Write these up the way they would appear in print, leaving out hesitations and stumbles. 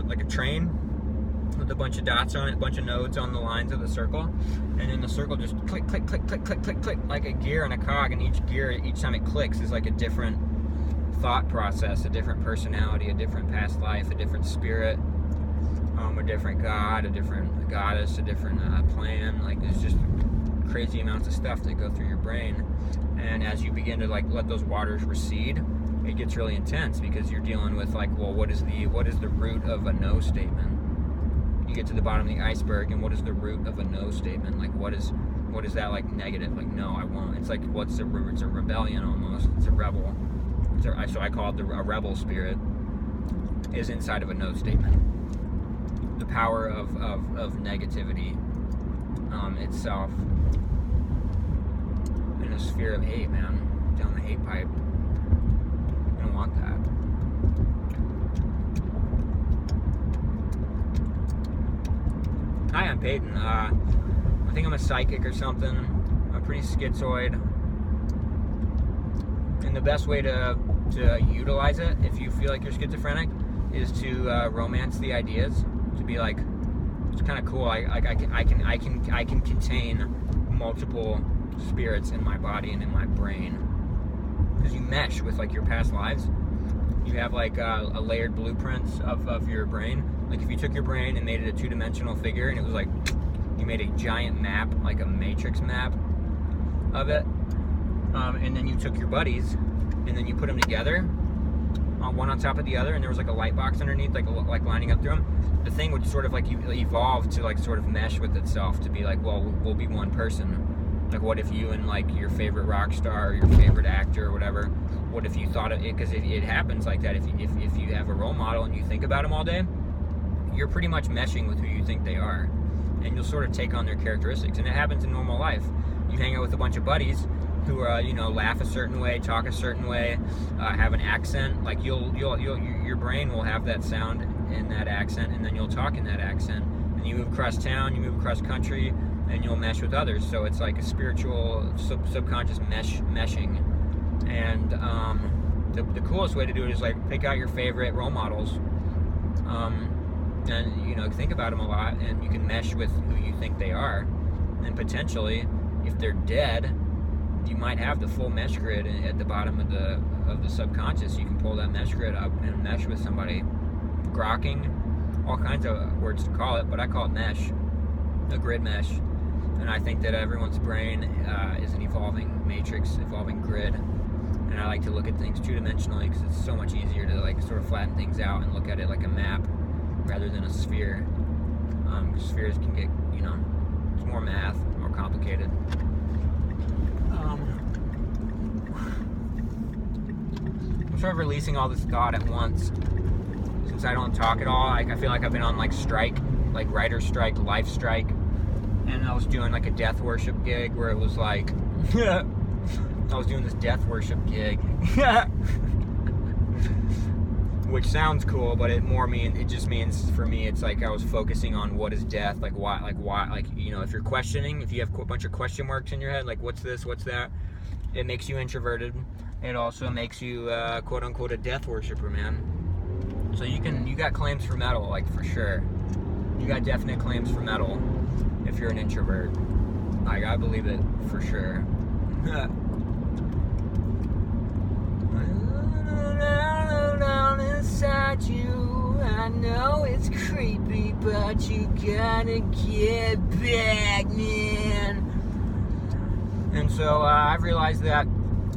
like a train with a bunch of dots on it, a bunch of nodes on the lines of the circle, and then the circle just click, click, click, click, click, click, click, like a gear and a cog, and each gear, each time it clicks, is like a different thought process, a different personality, a different past life, a different spirit, a different god, a different goddess, a different plan. Like, there's just crazy amounts of stuff that go through your brain, and as you begin to like let those waters recede, it gets really intense, because you're dealing with like, well, what is the root of a no statement? You get to the bottom of the iceberg, and what is the root of a no statement? Like, what is that, like, negative? Like, no, I won't. It's like, what's the root? It's a rebellion almost. It's a rebel. So I call it a rebel spirit is inside of a no statement. The power of negativity itself in a sphere of hate, man, down the hate pipe. You don't want that. Hi, I'm Peyton. I think I'm a psychic or something. I'm pretty schizoid. And the best way to utilize it, if you feel like you're schizophrenic, is to romance the ideas. To be like, it's kind of cool. I can contain multiple spirits in my body and in my brain, because you mesh with like your past lives. You have like a layered blueprints of your brain. Like, if you took your brain and made it a two-dimensional figure, and it was like, you made a giant map, like a matrix map of it, and then you took your buddies, and then you put them together, one on top of the other, and there was like a light box underneath, like lining up through them. The thing would sort of like evolve to like sort of mesh with itself, to be like, well, we'll be one person. Like, what if you and like your favorite rock star or your favorite actor or whatever, what if you thought of it? Because it happens like that. If you have a role model and you think about them all day, you're pretty much meshing with who you think they are, and you'll sort of take on their characteristics. And it happens in normal life. You hang out with a bunch of buddies who are, laugh a certain way, talk a certain way, have an accent. Like, your brain will have that sound in that accent, and then you'll talk in that accent. And you move across town, you move across country, and you'll mesh with others. So it's like a spiritual, subconscious meshing. And the coolest way to do it is like pick out your favorite role models. And think about them a lot, and you can mesh with who you think they are. And potentially, if they're dead, you might have the full mesh grid at the bottom of the subconscious. You can pull that mesh grid up and mesh with somebody. Grokking, all kinds of words to call it, but I call it mesh, a grid mesh. And I think that everyone's brain is an evolving matrix, evolving grid. And I like to look at things two-dimensionally, because it's so much easier to like sort of flatten things out and look at it like a map rather than a sphere. Because spheres can get, it's more math, more complicated. I'm sort of releasing all this thought at once. Since I don't talk at all, I feel like I've been on like strike, like writer strike, life strike. And I was doing like a death worship gig where it was like, I was doing this death worship gig. Which sounds cool, but it just means for me, it's like I was focusing on what is death, like why, if you're questioning, if you have a bunch of question marks in your head, like what's this, what's that, it makes you introverted. It also makes you, quote unquote, a death worshiper, man. So you got claims for metal, like for sure. You got definite claims for metal if you're an introvert. Like, I believe it for sure. Down inside you, I know it's creepy, but you gotta get back, man. And so I've realized that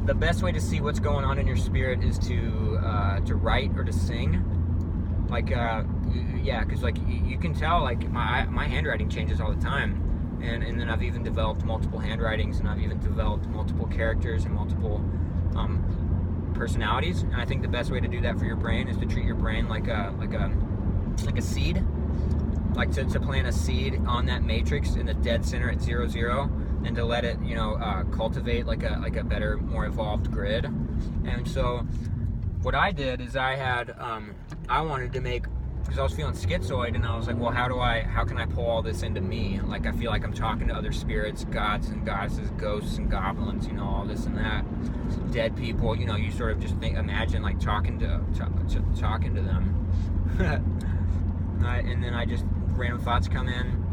the best way to see what's going on in your spirit is to write or to sing. Like, because like you can tell, like my handwriting changes all the time, and then I've even developed multiple handwritings, and I've even developed multiple characters and multiple personalities. And I think the best way to do that for your brain is to treat your brain like a seed, like to plant a seed on that matrix in the dead center at 0, 0, and to let it cultivate like a better, more evolved grid. And so what I did is I wanted to make, because I was feeling schizoid, and I was like, well, how can I pull all this into me? Like, I feel like I'm talking to other spirits, gods and goddesses, ghosts and goblins, all this and that, dead people. You sort of just imagine like talking to them. and then I just random thoughts come in,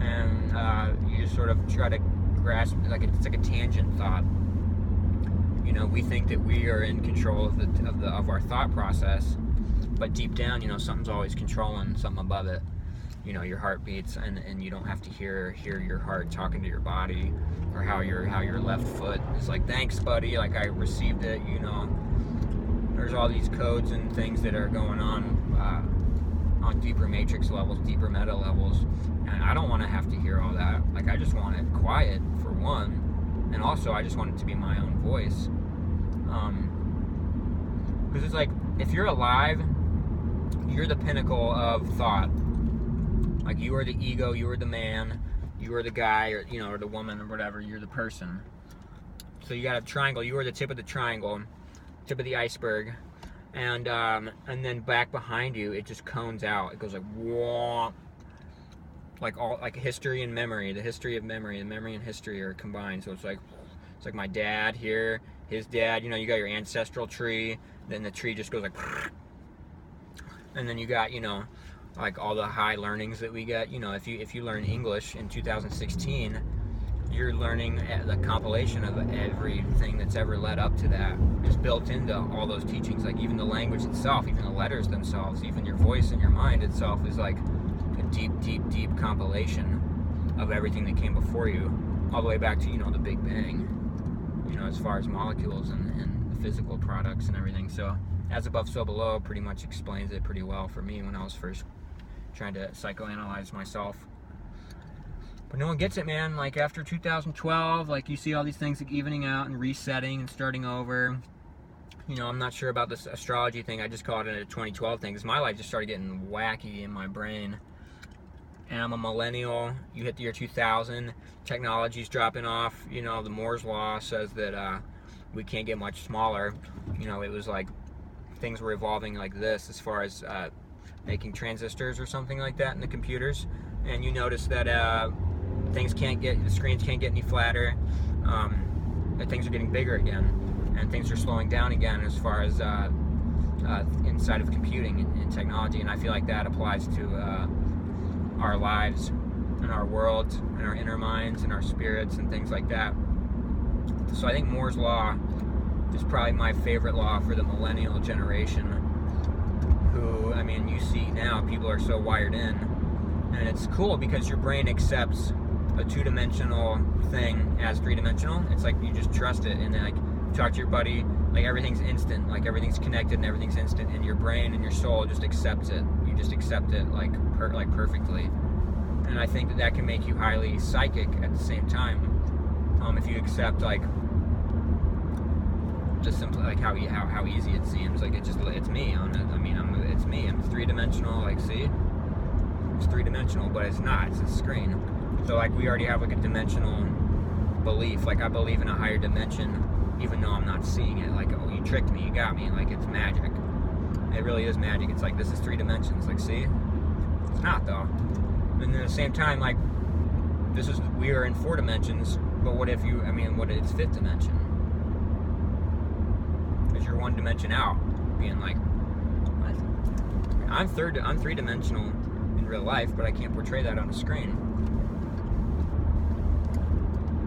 and you just sort of try to grasp, like it's like a tangent thought. You know, we think that we are in control of our thought process, but deep down, you know, something's always controlling something above it. You know, your heart beats, and you don't have to hear your heart talking to your body, or how your left foot is like, thanks buddy, like I received it. You know, there's all these codes and things that are going on deeper matrix levels, deeper meta levels, and I don't want to have to hear all that. Like, I just want it quiet, for one, and also I just want it to be my own voice, because it's like, if you're alive, you're the pinnacle of thought. Like, you are the ego, you are the man, you are the guy, or, you know, or the woman, or whatever. You're the person. So you got a triangle. You are the tip of the triangle, tip of the iceberg, and then back behind you, it just cones out. It goes like, whoa, like history and memory. The history of memory, the memory and history are combined. So it's like my dad here, his dad. You know, you got your ancestral tree. Then the tree just goes like, and then you got, you know, like all the high learnings that we get. You know, if you learn English in 2016, you're learning the compilation of everything that's ever led up to that. It's built into all those teachings. Like, even the language itself, even the letters themselves, even your voice and your mind itself is like a deep compilation of everything that came before you, all the way back to, you know, the Big Bang, you know, as far as molecules and the physical products and everything. So As Above, So Below pretty much explains it pretty well for me when I was first trying to psychoanalyze myself. But no one gets it, man. Like, after 2012, like, you see all these things like evening out and resetting and starting over. You know, I'm not sure about this astrology thing. I just call it a 2012 thing, because my life just started getting wacky in my brain. And I'm a millennial. You hit the year 2000, technology's dropping off. You know, the Moore's Law says that we can't get much smaller. You know, it was like things were evolving like this, as far as making transistors or something like that in the computers. And you notice that the screens can't get any flatter, that things are getting bigger again, and things are slowing down again as far as inside of computing and technology. And I feel like that applies to our lives and our world and our inner minds and our spirits and things like that. So I think Moore's Law is probably my favorite law for the millennial generation, who, I mean, you see now people are so wired in. And it's cool because your brain accepts a two-dimensional thing as three-dimensional. It's like you just trust it, and then, like, you talk to your buddy, like, everything's instant, like everything's connected and everything's instant, and your brain and your soul just accepts it. You just accept it like perfectly. And I think that can make you highly psychic at the same time, if you accept, like, just simply like how easy it seems. Like, it's me. It's me. I'm three-dimensional. Like, see. It's three-dimensional, but it's not. It's a screen. So, like, we already have, like, a dimensional belief. Like, I believe in a higher dimension, even though I'm not seeing it. Like, oh, you tricked me, you got me. Like, it's magic. It really is magic. It's like, this is 3 dimensions. Like, see? It's not, though. And then at the same time, like, we are in 4 dimensions, but what if it's 5th dimension? Because you're 1 dimension out, being like, what? I'm 3-dimensional in real life, but I can't portray that on a screen.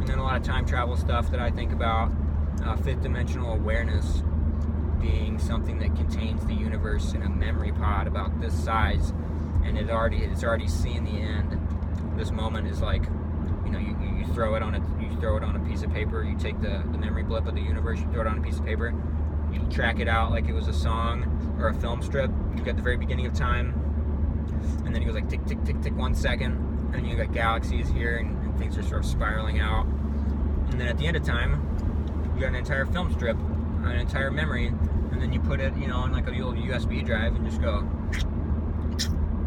And then a lot of time travel stuff that I think about, 5th dimensional awareness being something that contains the universe in a memory pod about this size, and it's already seen the end. This moment is like, you know, you throw it on a piece of paper. You take the memory blip of the universe, you throw it on a piece of paper, you track it out like it was a song or a film strip. You got the very beginning of time, and then it goes like tick, tick, tick, tick, 1 second, and you got galaxies here, and things are sort of spiraling out. And then at the end of time, you got an entire film strip, an entire memory, and then you put it, you know, on like a little USB drive, and just go.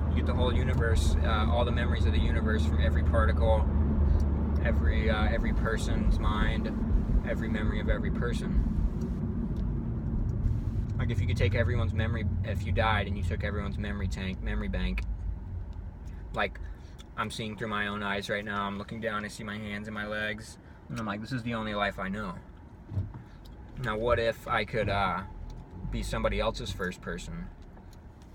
You get the whole universe, all the memories of the universe from every particle, every person's mind, every memory of every person. Like, if you could take everyone's memory, if you died and you took everyone's memory bank, like, I'm seeing through my own eyes right now, I'm looking down, I see my hands and my legs, and I'm like, this is the only life I know. Now, what if I could be somebody else's first person?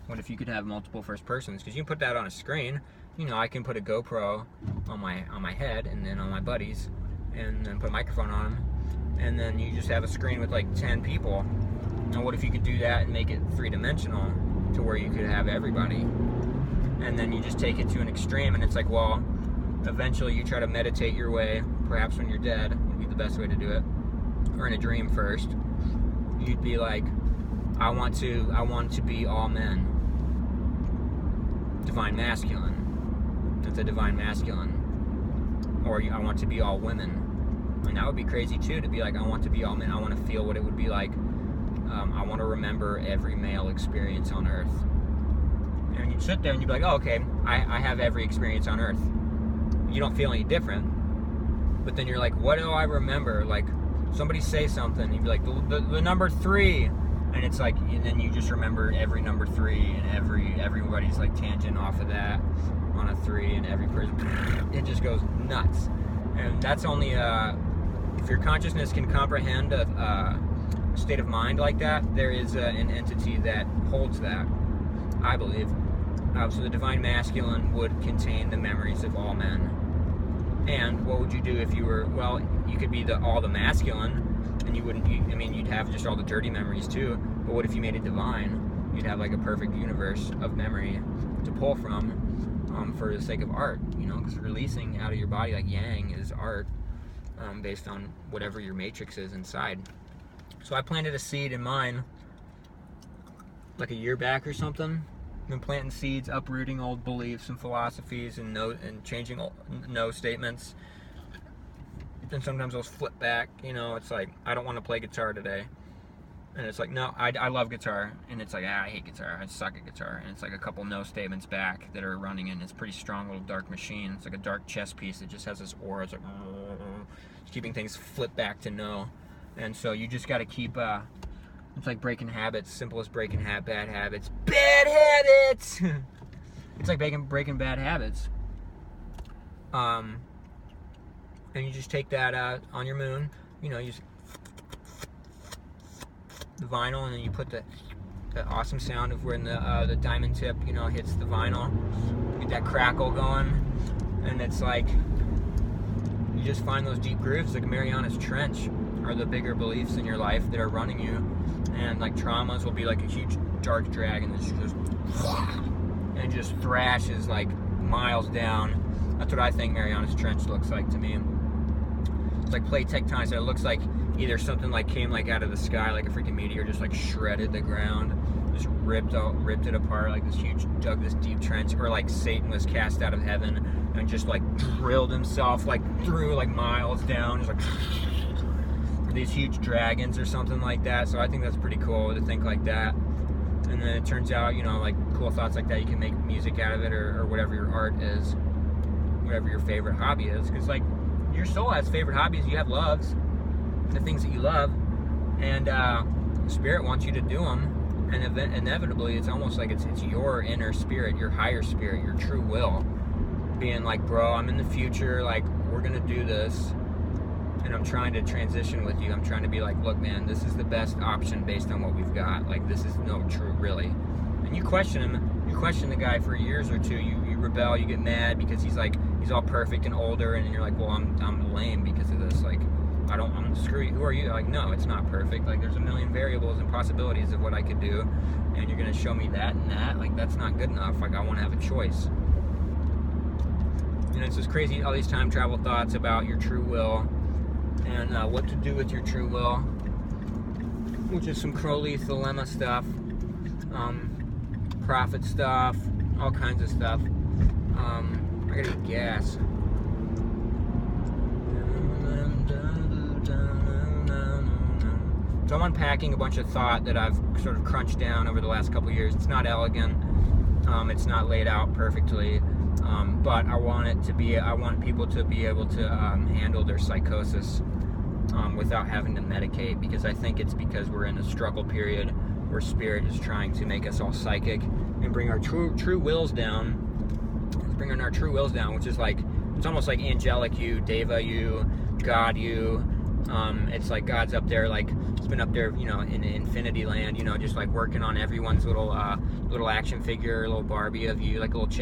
What if you could have multiple first persons? Because you can put that on a screen. You know, I can put a GoPro on my head and then on my buddies, and then put a microphone on them, and then you just have a screen with like 10 people. And what if you could do that and make it three-dimensional to where you could have everybody? And then you just take it to an extreme, and it's like, well, eventually you try to meditate your way, perhaps when you're dead would be the best way to do it, or in a dream first. You'd be like, I want to be all men. Divine masculine. That's a divine masculine. Or I want to be all women. And that would be crazy too, to be like, I want to be all men. I want to feel what it would be like. I want to remember every male experience on Earth. And you'd sit there and you'd be like, oh, okay, I have every experience on Earth. You don't feel any different. But then you're like, what do I remember? Like, somebody say something. You'd be like, the number 3. And it's like, and then you just remember every number 3, and everybody's like tangent off of that on a 3, and every person, it just goes nuts. And that's only, if your consciousness can comprehend a state of mind like that, there is an entity that holds that, I believe. So the divine masculine would contain the memories of all men. And what would you do if you were, well, you could be all the masculine, and you wouldn't, you'd have just all the dirty memories too, but what if you made it divine? You'd have like a perfect universe of memory to pull from, for the sake of art, you know, because releasing out of your body like yang is art, based on whatever your matrix is inside. So I planted a seed in mine like a year back or something. I've been planting seeds, uprooting old beliefs and philosophies, and changing no statements. And sometimes those flip back, you know, it's like, I don't want to play guitar today. And it's like, no, I love guitar. And it's like, I hate guitar, I suck at guitar. And it's like a couple no statements back that are running in. It's a pretty strong little dark machine. It's like a dark chess piece that just has this aura. It's like, keeping things flip back to no. And so you just got to keep, it's like breaking habits, simple as breaking bad habits. Bad habits! It's like breaking bad habits. And you just take that on your moon, you know, you just the vinyl, and then you put the awesome sound of when the diamond tip, you know, hits the vinyl. Get that crackle going, and it's like you just find those deep grooves, like Mariana's Trench, are the bigger beliefs in your life that are running you, and like traumas will be like a huge dark dragon that just thrashes like miles down. That's what I think Mariana's Trench looks like to me. It's like plate tectonics. So it looks like either something like came like out of the sky, like a freaking meteor, just like shredded the ground, just ripped it apart, like this huge, dug this deep trench, or like Satan was cast out of heaven and just like drilled himself like through like miles down, just like these huge dragons or something like that. So I think that's pretty cool to think like that. And then it turns out, you know, like cool thoughts like that, you can make music out of it, or whatever your art is, whatever your favorite hobby is. Because like your soul has favorite hobbies, you have loves, the things that you love, and spirit wants you to do them, and inevitably it's almost like it's your inner spirit, your higher spirit, your true will being like, bro, I'm in the future, like we're gonna do this, and I'm trying to transition with you. I'm trying to be like, look man, this is the best option based on what we've got, like this is no true really. And you question him, you question the guy for years or two, you rebel, you get mad because he's all perfect and older, and you're like, well, I'm lame because of this, like I'm screw you, who are you? Like, no, it's not perfect, like there's a million variables and possibilities of what I could do, and you're gonna show me that and that, like that's not good enough, like I want to have a choice. You know, it's just crazy, all these time travel thoughts about your true will and what to do with your true will, which is some Crowley Thelema stuff, prophet stuff, all kinds of stuff. I gotta get gas. So I'm unpacking a bunch of thought that I've sort of crunched down over the last couple of years. It's not elegant, it's not laid out perfectly, but I want people to be able to handle their psychosis without having to medicate, because I think it's because we're in a struggle period where spirit is trying to make us all psychic and bring our true wills down. It's bringing our true wills down, which is like, it's almost like angelic you, deva you, God you, It's like God's up there, like it's been up there, you know, in Infinity Land, you know, just like working on everyone's little action figure, little Barbie of you, like a little chess